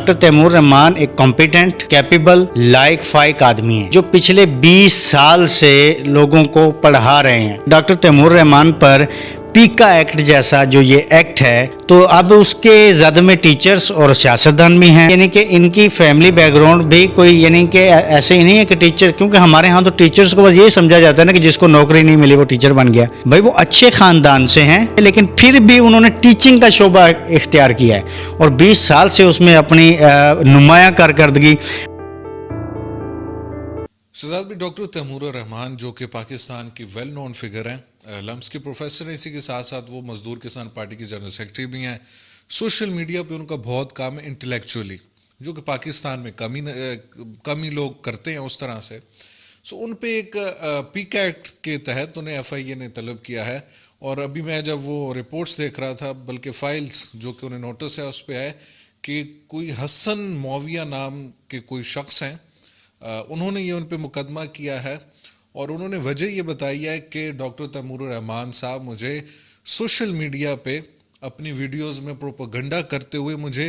Doctor Taimur Rahman एक competent, capable, like फाइक आदमी हैं जो पिछले 20 साल से लोगों को पढ़ा रहे हैं। डॉक्टर तैमूर रहमान पर पीका एक्ट जैसा जो ये एक्ट है, तो अब उसके ज़द में टीचर्स और सियासतदान भी हैं, यानी कि इनकी फैमिली बैकग्राउंड भी कोई यानी कि ऐसे ही नहीं है कि टीचर, क्योंकि हमारे यहाँ तो टीचर्स को बस यही समझा जाता है ना कि जिसको नौकरी नहीं मिली वो टीचर बन गया। भाई वो अच्छे ख़ानदान से हैं, लेकिन फिर भी उन्होंने टीचिंग का शोबा इख्तियार किया है और 20 साल से उसमें अपनी नुमायाँ कारकर्दगी। शहजाद भी डॉक्टर तैमूर रहमान जो कि पाकिस्तान की वेल नोन फिगर हैं, लम्स के प्रोफेसर हैं, इसी के साथ साथ वो मजदूर किसान पार्टी के जनरल सेक्रेटरी भी हैं। सोशल मीडिया पे उनका बहुत काम है इंटेलेक्चुअली, जो कि पाकिस्तान में कम ही लोग करते हैं उस तरह से। सो उन पे एक पीका एक्ट के तहत उन्हें FIA ने तलब किया है। और अभी मैं जब वो रिपोर्ट्स देख रहा था, बल्कि फाइल्स जो कि उन्हें नोटिस है उस पर है कि कोई हसन मौविया नाम के कोई शख्स हैं, उन्होंने ये उन पे मुकदमा किया है और उन्होंने वजह ये बताई है कि डॉक्टर तैमूर रहमान साहब मुझे सोशल मीडिया पे अपनी वीडियोस में प्रोपेगेंडा करते हुए, मुझे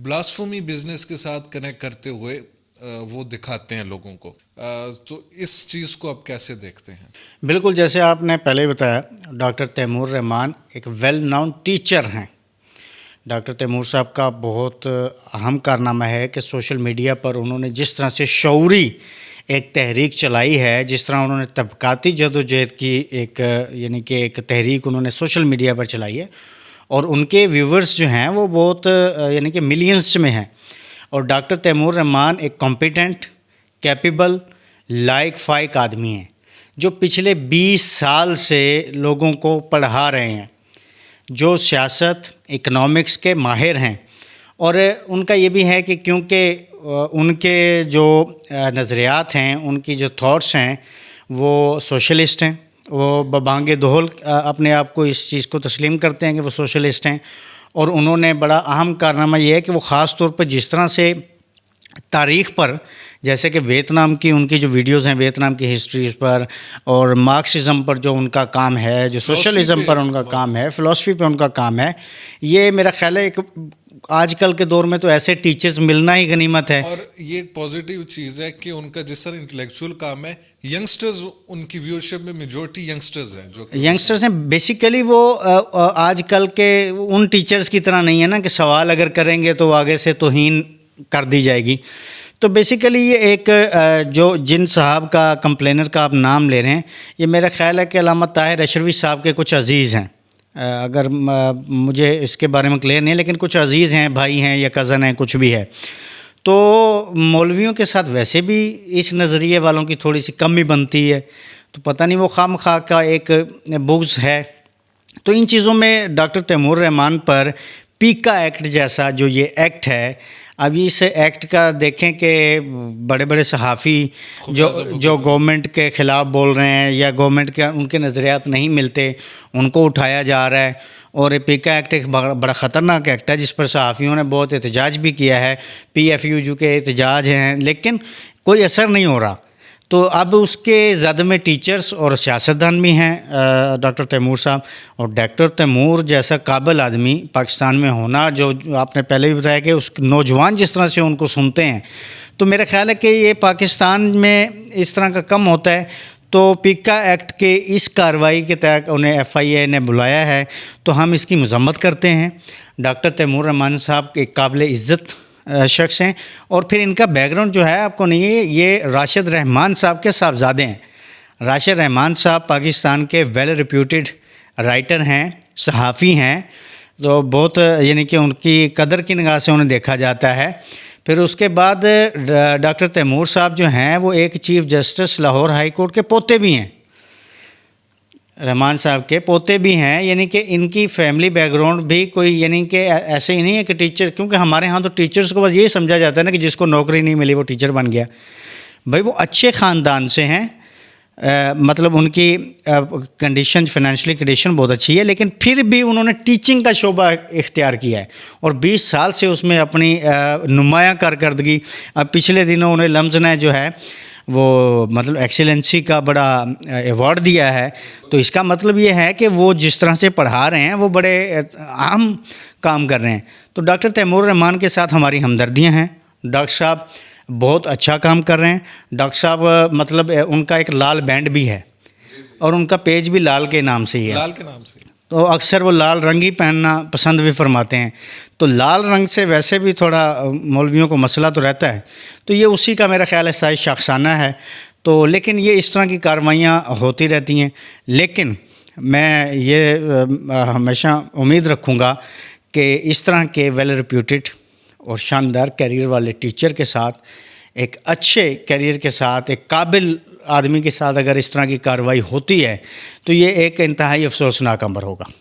ब्लास्फेमी बिजनेस के साथ कनेक्ट करते हुए वो दिखाते हैं लोगों को। तो इस चीज़ को आप कैसे देखते हैं? बिल्कुल, जैसे आपने पहले बताया, डॉक्टर तैमूर रहमान एक वेल नोन टीचर हैं। डॉक्टर तैमूर साहब का बहुत अहम कारनामा है कि सोशल मीडिया पर उन्होंने जिस तरह से शऊरी एक तहरीक चलाई है, जिस तरह उन्होंने तबकाती जदोजहद की एक यानी कि एक तहरीक उन्होंने सोशल मीडिया पर चलाई है और उनके व्यूवर्स जो हैं वो बहुत यानी कि मिलियंस में हैं। और डॉक्टर तैमूर रहमान एक कॉम्पिटेंट, कैपेबल, लाइक फाइक आदमी हैं जो पिछले 20 साल से लोगों को पढ़ा रहे हैं, जो सियासत, इकनॉमिक्स के माहिर हैं। और उनका ये भी है कि क्योंकि उनके जो नज़रियात हैं, उनकी जो थॉट्स हैं वो सोशलिस्ट हैं, वो बबांगे दोहल अपने आप को इस चीज़ को तस्लीम करते हैं कि वो सोशलिस्ट हैं। और उन्होंने बड़ा अहम कारनामा ये है कि वो ख़ास तौर पर जिस तरह से तारीख़ पर, जैसे कि वियतनाम की उनकी जो वीडियोज़ हैं वियतनाम की हिस्ट्रीज़ पर, और मार्क्सिज़म पर जो उनका काम है, जो सोशलिज़म पर उनका काम है, फ़िलासफ़ी पे उनका काम है, ये मेरा ख़्याल है एक आजकल के दौर में तो ऐसे टीचर्स मिलना ही गनीमत है। और ये एक पॉजिटिव चीज़ है कि उनका जिस तरह इंटेलेक्चुअल काम है, यंगस्टर्स उनकी व्यूअरशिप में मेजॉरिटी यंगस्टर्स हैं, जो यंगस्टर्स हैं। बेसिकली वो आजकल के उन टीचर्स की तरह नहीं है ना कि सवाल अगर करेंगे तो आगे से तौहीन कर दी जाएगी। तो बेसिकली ये एक जो जिन साहब का कंप्लेनर का आप नाम ले रहे हैं, ये मेरा ख्याल है कि अल्लामा ताहिर अशरफी साहब के कुछ अजीज़ हैं। अगर मुझे इसके बारे में क्लियर नहीं है, लेकिन कुछ अजीज़ हैं, भाई हैं या कज़न हैं, कुछ भी है। तो मौलवियों के साथ वैसे भी इस नज़रिए वालों की थोड़ी सी कमी बनती है, तो पता नहीं वो खामखा का एक बुग़्ज़ है। तो इन चीज़ों में डॉक्टर तैमूर रहमान पर पीका एक्ट जैसा जो ये एक्ट है, अब इस एक्ट का देखें कि बड़े बड़े सहाफ़ी जो गवर्नमेंट के ख़िलाफ़ बोल रहे हैं या गवर्नमेंट के उनके नज़रियात नहीं मिलते, उनको उठाया जा रहा है। और ये पीका एक्ट एक बड़ा ख़तरनाक एक्ट है जिस पर सहाफ़ियों ने बहुत एहतजाज भी किया है, PFU के एहतजाज हैं, लेकिन कोई असर नहीं हो रहा। तो अब उसके ज़द में टीचर्स और सियासतदान भी हैं डॉक्टर तैमूर साहब। और डॉक्टर तैमूर जैसा काबिल आदमी पाकिस्तान में होना, जो आपने पहले भी बताया कि उस नौजवान जिस तरह से उनको सुनते हैं, तो मेरा ख़्याल है कि ये पाकिस्तान में इस तरह का कम होता है। तो पीका एक्ट के इस कार्रवाई के तहत उन्हें FIA ने बुलाया है, तो हम इसकी मज़म्मत करते हैं। डॉक्टर तैमूर रहमान साहब एक काबिल इज़्ज़त शख्स हैं। और फिर इनका बैकग्राउंड जो है आपको नहीं है, ये राशिद रहमान साहब के साहबजादे हैं। राशिद रहमान साहब पाकिस्तान के वेल रिप्यूटेड राइटर हैं, सहाफ़ी हैं, तो बहुत यानी कि उनकी कदर की निगाह से उन्हें देखा जाता है। फिर उसके बाद डॉक्टर तैमूर साहब जो हैं वो एक chief justice Lahore high court के पोते भी हैं, रहमान साहब के पोते भी हैं, यानी कि इनकी फैमिली बैकग्राउंड भी कोई यानी कि ऐसे ही नहीं है कि टीचर, क्योंकि हमारे यहाँ तो टीचर्स को बस यही समझा जाता है ना कि जिसको नौकरी नहीं मिली वो टीचर बन गया। भाई वो अच्छे ख़ानदान से हैं, मतलब उनकी कंडीशन, फाइनेंशियली कंडीशन बहुत अच्छी है, लेकिन फिर भी उन्होंने टीचिंग का शोबा इख्तियार किया है और 20 साल से उसमें अपनी नुमायाँ कारकर्दगी। अब पिछले दिनों उन्हें लम्स ने जो है वो मतलब एक्सीलेंसी का बड़ा अवार्ड दिया है। तो इसका मतलब ये है कि वो जिस तरह से पढ़ा रहे हैं वो बड़े अहम काम कर रहे हैं। تو ڈاکٹر تیمور الرحمان کے ساتھ ہماری ہمدردیاں ہیں. ڈاکٹر صاحب بہت اچھا کام کر رہے ہیں. ڈاکٹر صاحب مطلب ان کا ایک لال بینڈ بھی ہے اور ان کا پیج بھی لال کے نام سے ہی ہے. لال کے نام سے تو اکثر وہ لال رنگ ہی پہننا پسند بھی فرماتے ہیں. تو لال رنگ سے ویسے بھی تھوڑا مولویوں کو مسئلہ تو رہتا ہے. تو یہ اسی کا میرا خیال ہے سائز شخصانہ ہے. تو لیکن یہ اس طرح کی کارروائیاں ہوتی رہتی ہیں. لیکن میں یہ ہمیشہ امید رکھوں گا کہ اس طرح کے ویل ریپیوٹیڈ اور شاندار کیریئر والے ٹیچر کے ساتھ، ایک اچھے کیریئر کے ساتھ، ایک قابل آدمی کے ساتھ اگر اس طرح کی کارروائی ہوتی ہے تو یہ ایک انتہائی افسوسناک امر ہوگا.